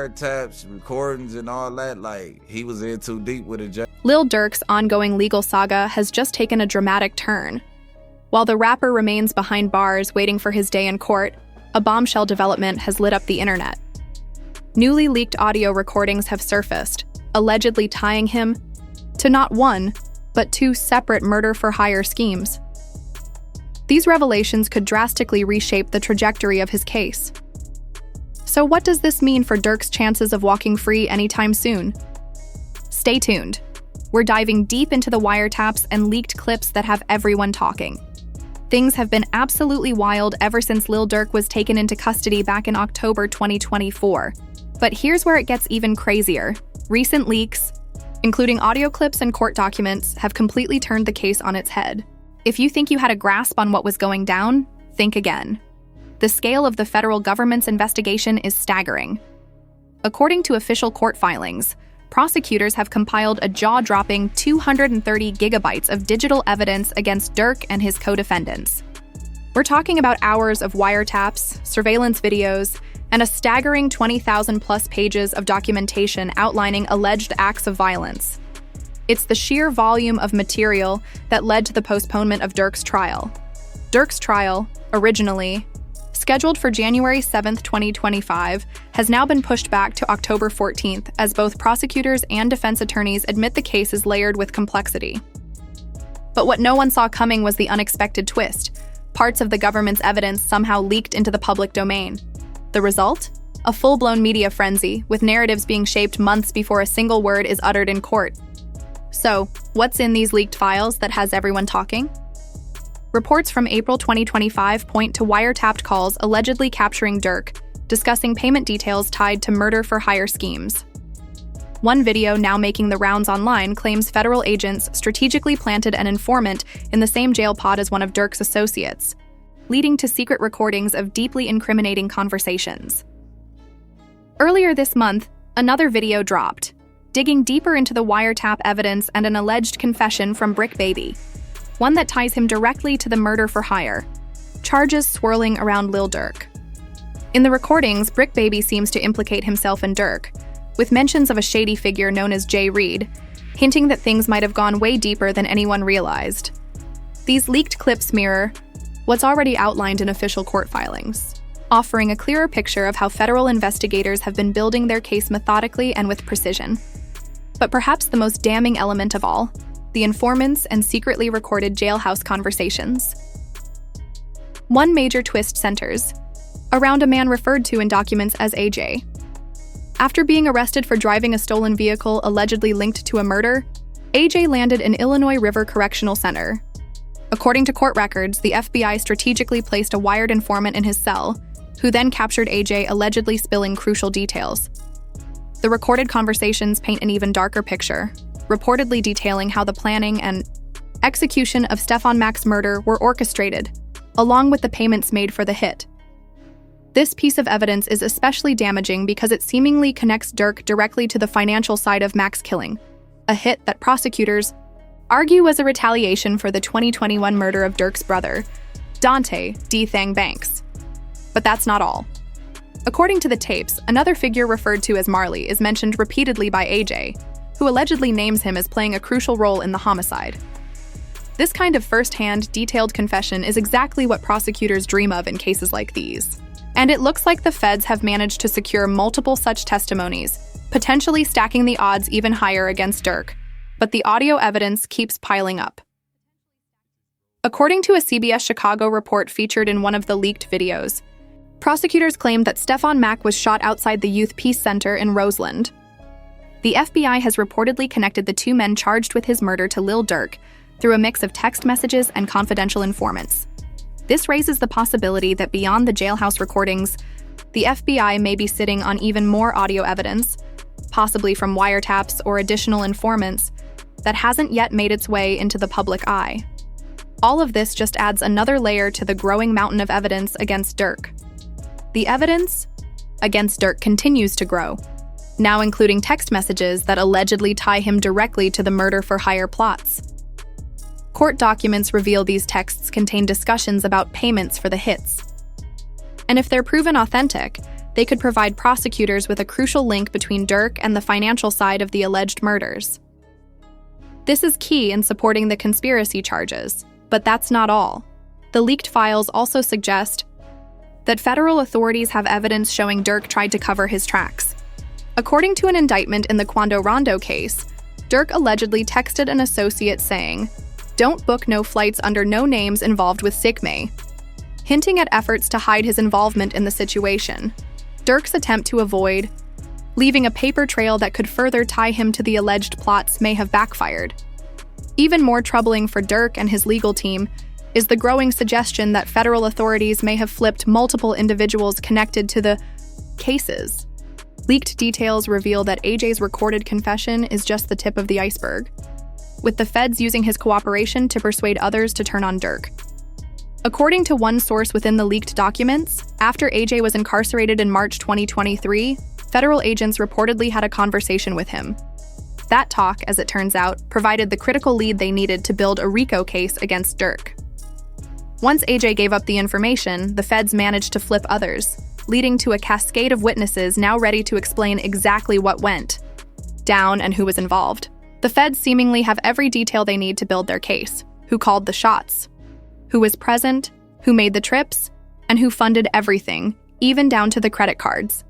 taps, recordings, and all that. Like, he was in too deep with it. Lil Durk's ongoing legal saga has just taken a dramatic turn. While the rapper remains behind bars waiting for his day in court, a bombshell development has lit up the internet. Newly leaked audio recordings have surfaced, allegedly tying him to not one, but two separate murder-for-hire schemes. These revelations could drastically reshape the trajectory of his case. So what does this mean for Durk's chances of walking free anytime soon? Stay tuned. We're diving deep into the wiretaps and leaked clips that have everyone talking. Things have been absolutely wild ever since Lil Durk was taken into custody back in October 2024. But here's where it gets even crazier. Recent leaks, including audio clips and court documents, have completely turned the case on its head. If you think you had a grasp on what was going down, think again. The scale of the federal government's investigation is staggering. According to official court filings, prosecutors have compiled a jaw-dropping 230 gigabytes of digital evidence against Durk and his co-defendants. We're talking about hours of wiretaps, surveillance videos, and a staggering 20,000-plus pages of documentation outlining alleged acts of violence. It's the sheer volume of material that led to the postponement of Durk's trial. Durk's trial, originally scheduled for January 7, 2025, has now been pushed back to October 14th as both prosecutors and defense attorneys admit the case is layered with complexity. But what no one saw coming was the unexpected twist. Parts of the government's evidence somehow leaked into the public domain. The result? A full-blown media frenzy, with narratives being shaped months before a single word is uttered in court. So, what's in these leaked files that has everyone talking? Reports from April 2025 point to wiretapped calls allegedly capturing Durk, discussing payment details tied to murder-for-hire schemes. One video now making the rounds online claims federal agents strategically planted an informant in the same jail pod as one of Durk's associates, leading to secret recordings of deeply incriminating conversations. Earlier this month, another video dropped, digging deeper into the wiretap evidence and an alleged confession from Brick Baby, one that ties him directly to the murder-for-hire, charges swirling around Lil Durk. In the recordings, Brick Baby seems to implicate himself and Durk, with mentions of a shady figure known as Jay Reed, hinting that things might have gone way deeper than anyone realized. These leaked clips mirror what's already outlined in official court filings, offering a clearer picture of how federal investigators have been building their case methodically and with precision. But perhaps the most damning element of all, the informants and secretly recorded jailhouse conversations. One major twist centers around a man referred to in documents as AJ. After being arrested for driving a stolen vehicle allegedly linked to a murder, AJ landed in Illinois River Correctional Center. According to court records, the FBI strategically placed a wired informant in his cell, who then captured AJ allegedly spilling crucial details. The recorded conversations paint an even darker picture, reportedly detailing how the planning and execution of Stefan Mack's murder were orchestrated, along with the payments made for the hit. This piece of evidence is especially damaging because it seemingly connects Durk directly to the financial side of Mack's killing, a hit that prosecutors argue was a retaliation for the 2021 murder of Durk's brother, Dante D. Thang Banks. But that's not all. According to the tapes, another figure referred to as Marley is mentioned repeatedly by AJ, who allegedly names him as playing a crucial role in the homicide. This kind of first-hand, detailed confession is exactly what prosecutors dream of in cases like these. And it looks like the feds have managed to secure multiple such testimonies, potentially stacking the odds even higher against Durk. But the audio evidence keeps piling up. According to a CBS Chicago report featured in one of the leaked videos, prosecutors claimed that Stefan Mack was shot outside the Youth Peace Center in Roseland. The FBI has reportedly connected the two men charged with his murder to Lil Durk through a mix of text messages and confidential informants. This raises the possibility that beyond the jailhouse recordings, the FBI may be sitting on even more audio evidence, possibly from wiretaps or additional informants, that hasn't yet made its way into the public eye. All of this just adds another layer to the growing mountain of evidence against Durk. The evidence against Durk continues to grow, now including text messages that allegedly tie him directly to the murder-for-hire plots. Court documents reveal these texts contain discussions about payments for the hits. And if they're proven authentic, they could provide prosecutors with a crucial link between Durk and the financial side of the alleged murders. This is key in supporting the conspiracy charges, but that's not all. The leaked files also suggest that federal authorities have evidence showing Durk tried to cover his tracks. According to an indictment in the Quando Rondo case, Durk allegedly texted an associate saying, "Don't book no flights under no names involved with Sigme," hinting at efforts to hide his involvement in the situation. Durk's attempt to avoid leaving a paper trail that could further tie him to the alleged plots may have backfired. Even more troubling for Durk and his legal team is the growing suggestion that federal authorities may have flipped multiple individuals connected to the cases. Leaked details reveal that AJ's recorded confession is just the tip of the iceberg, with the feds using his cooperation to persuade others to turn on Durk. According to one source within the leaked documents, after AJ was incarcerated in March 2023, federal agents reportedly had a conversation with him. That talk, as it turns out, provided the critical lead they needed to build a RICO case against Durk. Once AJ gave up the information, the feds managed to flip others, leading to a cascade of witnesses now ready to explain exactly what went down and who was involved. The feds seemingly have every detail they need to build their case: who called the shots, who was present, who made the trips, and who funded everything, even down to the credit cards.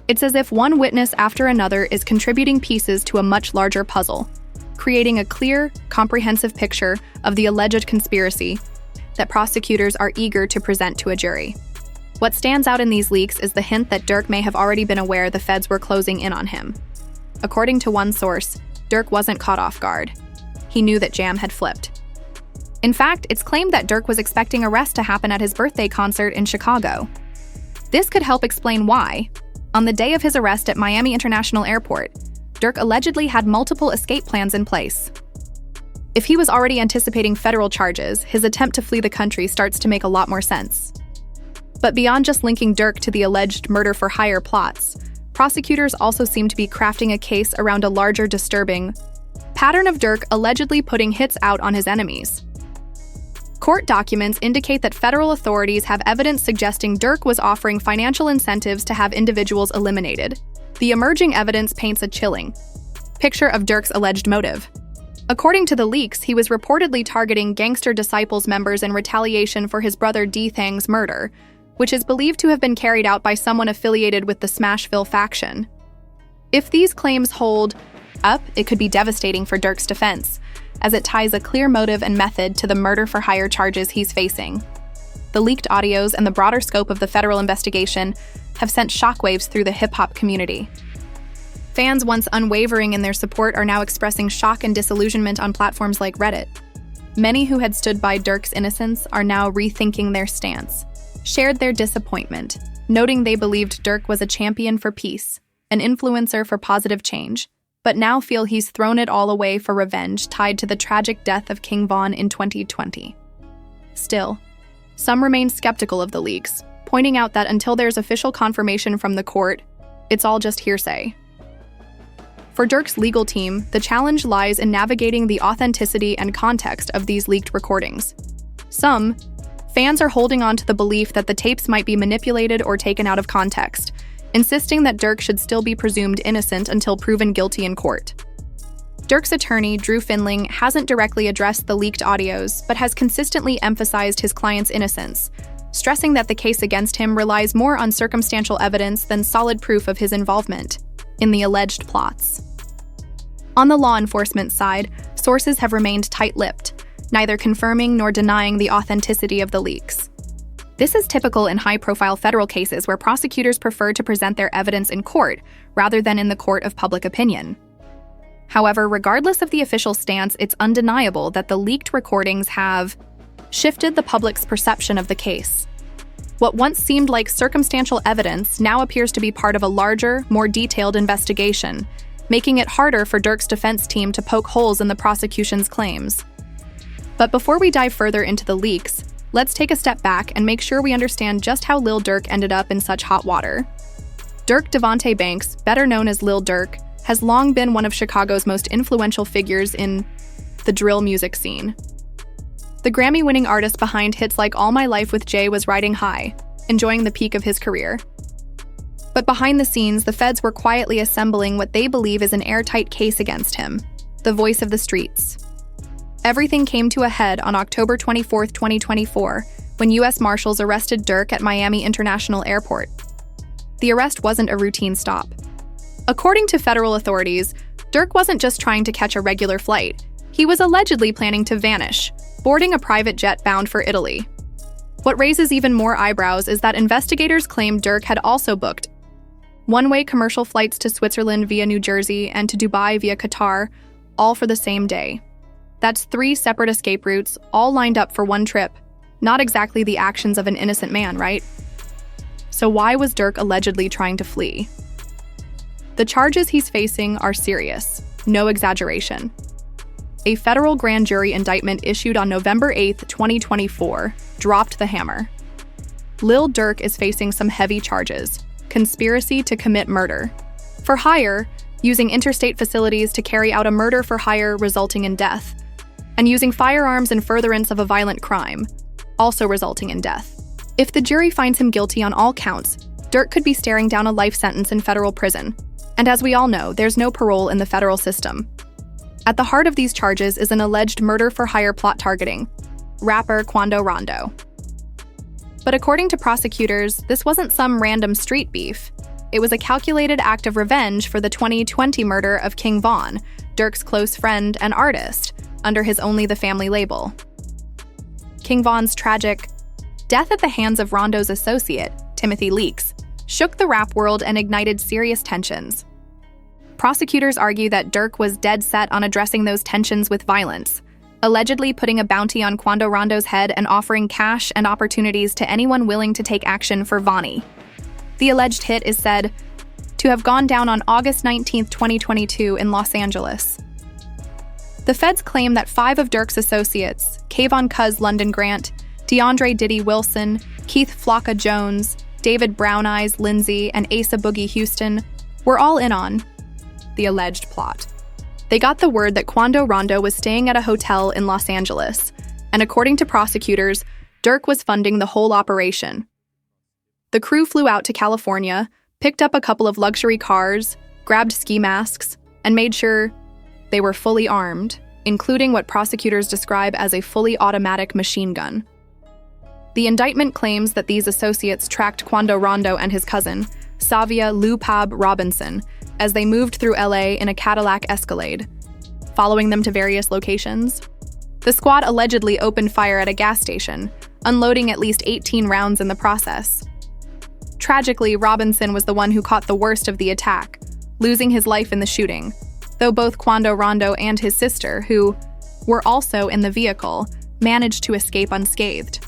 It's as if one witness after another is contributing pieces to a much larger puzzle, creating a clear, comprehensive picture of the alleged conspiracy that prosecutors are eager to present to a jury. What stands out in these leaks is the hint that Durk may have already been aware the feds were closing in on him. According to one source, Durk wasn't caught off guard. He knew that Jam had flipped. In fact, it's claimed that Durk was expecting arrest to happen at his birthday concert in Chicago. This could help explain why, on the day of his arrest at Miami International Airport, Durk allegedly had multiple escape plans in place. If he was already anticipating federal charges, his attempt to flee the country starts to make a lot more sense. But beyond just linking Durk to the alleged murder-for-hire plots, prosecutors also seem to be crafting a case around a larger disturbing pattern of Durk allegedly putting hits out on his enemies. Court documents indicate that federal authorities have evidence suggesting Durk was offering financial incentives to have individuals eliminated. The emerging evidence paints a chilling picture of Durk's alleged motive. According to the leaks, he was reportedly targeting Gangster Disciples members in retaliation for his brother D-Thang's murder, which is believed to have been carried out by someone affiliated with the Smashville faction. If these claims hold up, it could be devastating for Durk's defense, as it ties a clear motive and method to the murder-for-hire charges he's facing. The leaked audios and the broader scope of the federal investigation have sent shockwaves through the hip-hop community. Fans once unwavering in their support are now expressing shock and disillusionment on platforms like Reddit. Many who had stood by Durk's innocence are now rethinking their stance, shared their disappointment, noting they believed Durk was a champion for peace, an influencer for positive change, but now feel he's thrown it all away for revenge tied to the tragic death of King Von in 2020. Still, some remain skeptical of the leaks, pointing out that until there's official confirmation from the court, it's all just hearsay. For Durk's legal team, the challenge lies in navigating the authenticity and context of these leaked recordings. Some fans are holding on to the belief that the tapes might be manipulated or taken out of context, insisting that Durk should still be presumed innocent until proven guilty in court. Durk's attorney, Drew Finling, hasn't directly addressed the leaked audios, but has consistently emphasized his client's innocence, stressing that the case against him relies more on circumstantial evidence than solid proof of his involvement in the alleged plots. On the law enforcement side, sources have remained tight-lipped, neither confirming nor denying the authenticity of the leaks. This is typical in high-profile federal cases where prosecutors prefer to present their evidence in court rather than in the court of public opinion. However, regardless of the official stance, it's undeniable that the leaked recordings have shifted the public's perception of the case. What once seemed like circumstantial evidence now appears to be part of a larger, more detailed investigation, making it harder for Durk's defense team to poke holes in the prosecution's claims. But before we dive further into the leaks, let's take a step back and make sure we understand just how Lil Durk ended up in such hot water. Durk Devontae Banks, better known as Lil Durk, has long been one of Chicago's most influential figures in the drill music scene. The Grammy-winning artist behind hits like All My Life with Jay was riding high, enjoying the peak of his career. But behind the scenes, the feds were quietly assembling what they believe is an airtight case against him, the voice of the streets. Everything came to a head on October 24, 2024, when U.S. Marshals arrested Durk at Miami International Airport. The arrest wasn't a routine stop. According to federal authorities, Durk wasn't just trying to catch a regular flight. He was allegedly planning to vanish, boarding a private jet bound for Italy. What raises even more eyebrows is that investigators claim Durk had also booked one-way commercial flights to Switzerland via New Jersey and to Dubai via Qatar, all for the same day. That's 3 separate escape routes, all lined up for one trip. Not exactly the actions of an innocent man, right? So why was Durk allegedly trying to flee? The charges he's facing are serious, no exaggeration. A federal grand jury indictment issued on November 8, 2024, dropped the hammer. Lil Durk is facing some heavy charges: conspiracy to commit murder for hire, using interstate facilities to carry out a murder for hire resulting in death, and using firearms in furtherance of a violent crime, also resulting in death. If the jury finds him guilty on all counts, Durk could be staring down a life sentence in federal prison. And as we all know, there's no parole in the federal system. At the heart of these charges is an alleged murder-for-hire plot targeting rapper Quando Rondo. But according to prosecutors, this wasn't some random street beef. It was a calculated act of revenge for the 2020 murder of King Von, Durk's close friend and artist, under his Only the Family label. King Von's tragic death at the hands of Rondo's associate, Timothy Leaks, shook the rap world and ignited serious tensions. Prosecutors argue that Durk was dead set on addressing those tensions with violence, allegedly putting a bounty on Quando Rondo's head and offering cash and opportunities to anyone willing to take action for Vonnie. The alleged hit is said to have gone down on August 19, 2022 in Los Angeles. The feds claim that 5 of Durk's associates, Kayvon Cuz London Grant, DeAndre Diddy Wilson, Keith Flocka Jones, David Brown Eyes Lindsay, and Asa Boogie Houston, were all in on the alleged plot. They got the word that Quando Rondo was staying at a hotel in Los Angeles, and according to prosecutors, Durk was funding the whole operation. The crew flew out to California, picked up a couple of luxury cars, grabbed ski masks, and made sure they were fully armed, including what prosecutors describe as a fully automatic machine gun. The indictment claims that these associates tracked Quando Rondo and his cousin, Savia Lupab Robinson, as they moved through LA in a Cadillac Escalade, following them to various locations. The squad allegedly opened fire at a gas station, unloading at least 18 rounds in the process. Tragically, Robinson was the one who caught the worst of the attack, losing his life in the shooting, though both Quando Rondo and his sister, who were also in the vehicle, managed to escape unscathed.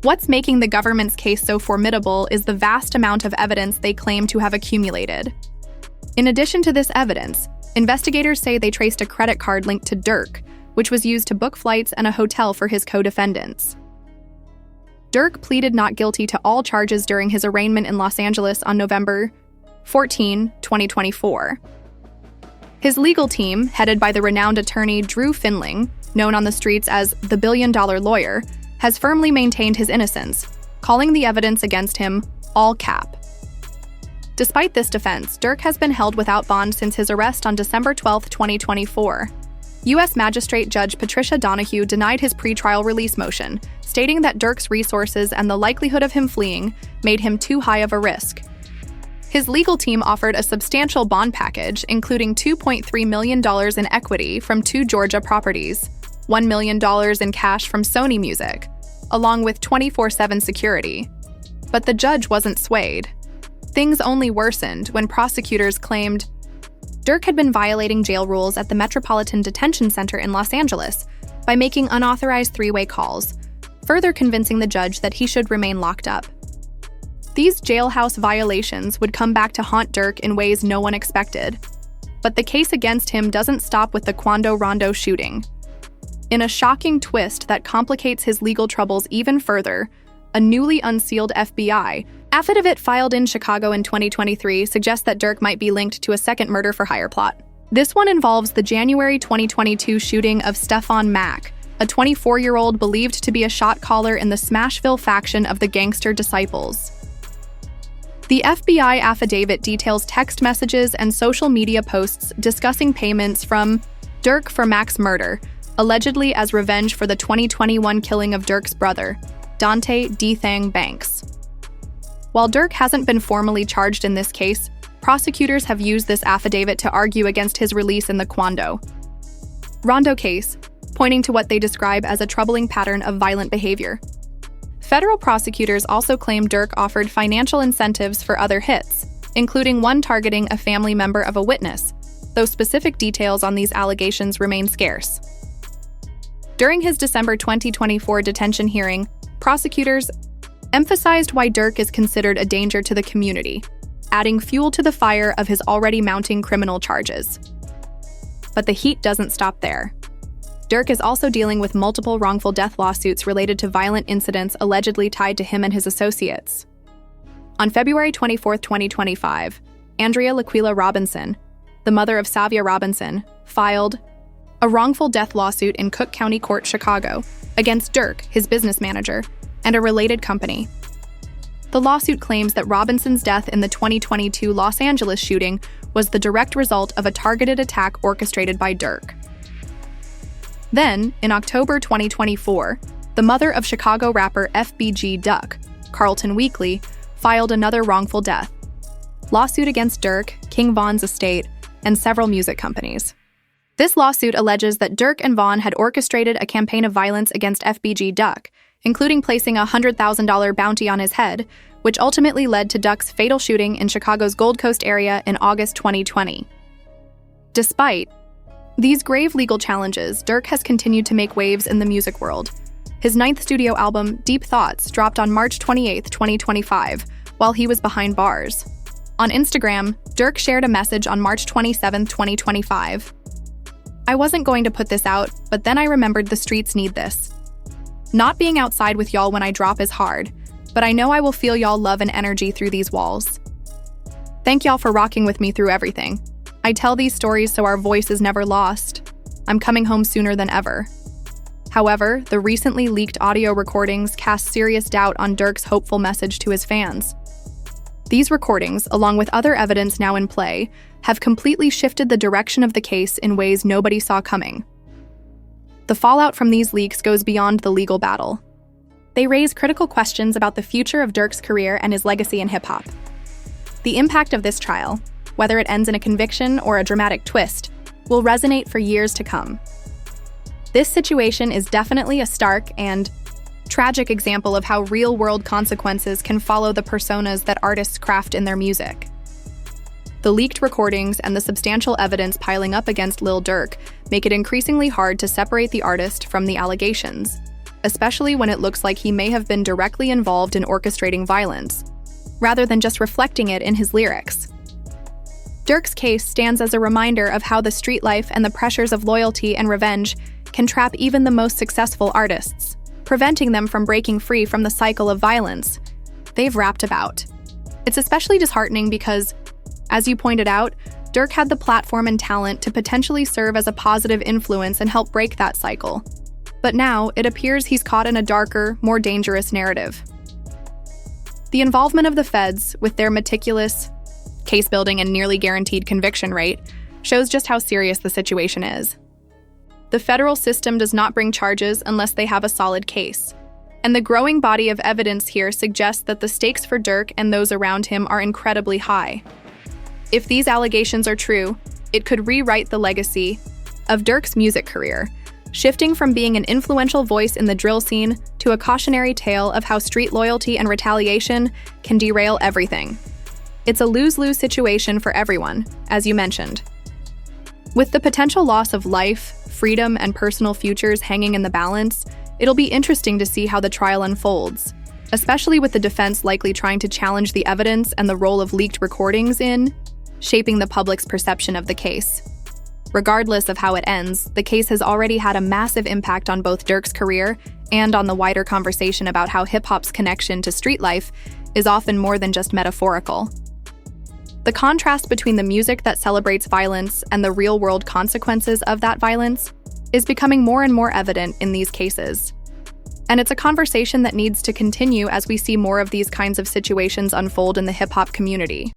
What's making the government's case so formidable is the vast amount of evidence they claim to have accumulated. In addition to this evidence, investigators say they traced a credit card linked to Durk, which was used to book flights and a hotel for his co-defendants. Durk pleaded not guilty to all charges during his arraignment in Los Angeles on November 14, 2024. His legal team, headed by the renowned attorney Drew Finling, known on the streets as the billion-dollar lawyer, has firmly maintained his innocence, calling the evidence against him all cap. Despite this defense, Durk has been held without bond since his arrest on December 12, 2024. U.S. Magistrate Judge Patricia Donahue denied his pretrial release motion, stating that Durk's resources and the likelihood of him fleeing made him too high of a risk. His legal team offered a substantial bond package, including $2.3 million in equity from 2 Georgia properties, $1 million in cash from Sony Music, along with 24/7 security. But the judge wasn't swayed. Things only worsened when prosecutors claimed Durk had been violating jail rules at the Metropolitan Detention Center in Los Angeles by making unauthorized 3-way calls, further convincing the judge that he should remain locked up. These jailhouse violations would come back to haunt Durk in ways no one expected. But the case against him doesn't stop with the Quando Rondo shooting. In a shocking twist that complicates his legal troubles even further, a newly unsealed FBI affidavit filed in Chicago in 2023 suggests that Durk might be linked to a second murder-for-hire plot. This one involves the January 2022 shooting of Stefan Mack, a 24-year-old believed to be a shot caller in the Smashville faction of the Gangster Disciples. The FBI affidavit details text messages and social media posts discussing payments from Durk for Mac's murder, allegedly as revenge for the 2021 killing of Durk's brother, Dante D. Banks. While Durk hasn't been formally charged in this case, prosecutors have used this affidavit to argue against his release in the Rondo case, pointing to what they describe as a troubling pattern of violent behavior. Federal prosecutors also claim Durk offered financial incentives for other hits, including one targeting a family member of a witness, though specific details on these allegations remain scarce. During his December 2024 detention hearing, prosecutors emphasized why Durk is considered a danger to the community, adding fuel to the fire of his already mounting criminal charges. But the heat doesn't stop there. Durk is also dealing with multiple wrongful death lawsuits related to violent incidents allegedly tied to him and his associates. On February 24, 2025, Andrea Laquila Robinson, the mother of Savia Robinson, filed a wrongful death lawsuit in Cook County Court, Chicago, against Durk, his business manager, and a related company. The lawsuit claims that Robinson's death in the 2022 Los Angeles shooting was the direct result of a targeted attack orchestrated by Durk. Then, in October 2024, the mother of Chicago rapper FBG Duck, Carlton Weekly, filed another wrongful death lawsuit against Durk, King Von's estate, and several music companies. This lawsuit alleges that Durk and Von had orchestrated a campaign of violence against FBG Duck, including placing a $100,000 bounty on his head, which ultimately led to Duck's fatal shooting in Chicago's Gold Coast area in August 2020. Despite these grave legal challenges, Durk has continued to make waves in the music world. His 9th studio album, Deep Thoughts, dropped on March 28, 2025, while he was behind bars. On Instagram, Durk shared a message on March 27, 2025. "I wasn't going to put this out, but then I remembered the streets need this. Not being outside with y'all when I drop is hard, but I know I will feel y'all love and energy through these walls. Thank y'all for rocking with me through everything. I tell these stories so our voice is never lost. I'm coming home sooner than ever." However, the recently leaked audio recordings cast serious doubt on Durk's hopeful message to his fans. These recordings, along with other evidence now in play, have completely shifted the direction of the case in ways nobody saw coming. The fallout from these leaks goes beyond the legal battle. They raise critical questions about the future of Durk's career and his legacy in hip-hop. The impact of this trial, whether it ends in a conviction or a dramatic twist, will resonate for years to come. This situation is definitely a stark and tragic example of how real-world consequences can follow the personas that artists craft in their music. The leaked recordings and the substantial evidence piling up against Lil Durk make it increasingly hard to separate the artist from the allegations, especially when it looks like he may have been directly involved in orchestrating violence, rather than just reflecting it in his lyrics. Durk's case stands as a reminder of how the street life and the pressures of loyalty and revenge can trap even the most successful artists, preventing them from breaking free from the cycle of violence they've rapped about. It's especially disheartening because, as you pointed out, Durk had the platform and talent to potentially serve as a positive influence and help break that cycle. But now, it appears he's caught in a darker, more dangerous narrative. The involvement of the feds, with their meticulous case building and nearly guaranteed conviction rate, shows just how serious the situation is. The federal system does not bring charges unless they have a solid case, and the growing body of evidence here suggests that the stakes for Durk and those around him are incredibly high. If these allegations are true, it could rewrite the legacy of Durk's music career, shifting from being an influential voice in the drill scene to a cautionary tale of how street loyalty and retaliation can derail everything. It's a lose-lose situation for everyone, as you mentioned. With the potential loss of life, freedom, and personal futures hanging in the balance, it'll be interesting to see how the trial unfolds, especially with the defense likely trying to challenge the evidence and the role of leaked recordings in shaping the public's perception of the case. Regardless of how it ends, the case has already had a massive impact on both Durk's career and on the wider conversation about how hip-hop's connection to street life is often more than just metaphorical. The contrast between the music that celebrates violence and the real-world consequences of that violence is becoming more and more evident in these cases. And it's a conversation that needs to continue as we see more of these kinds of situations unfold in the hip-hop community.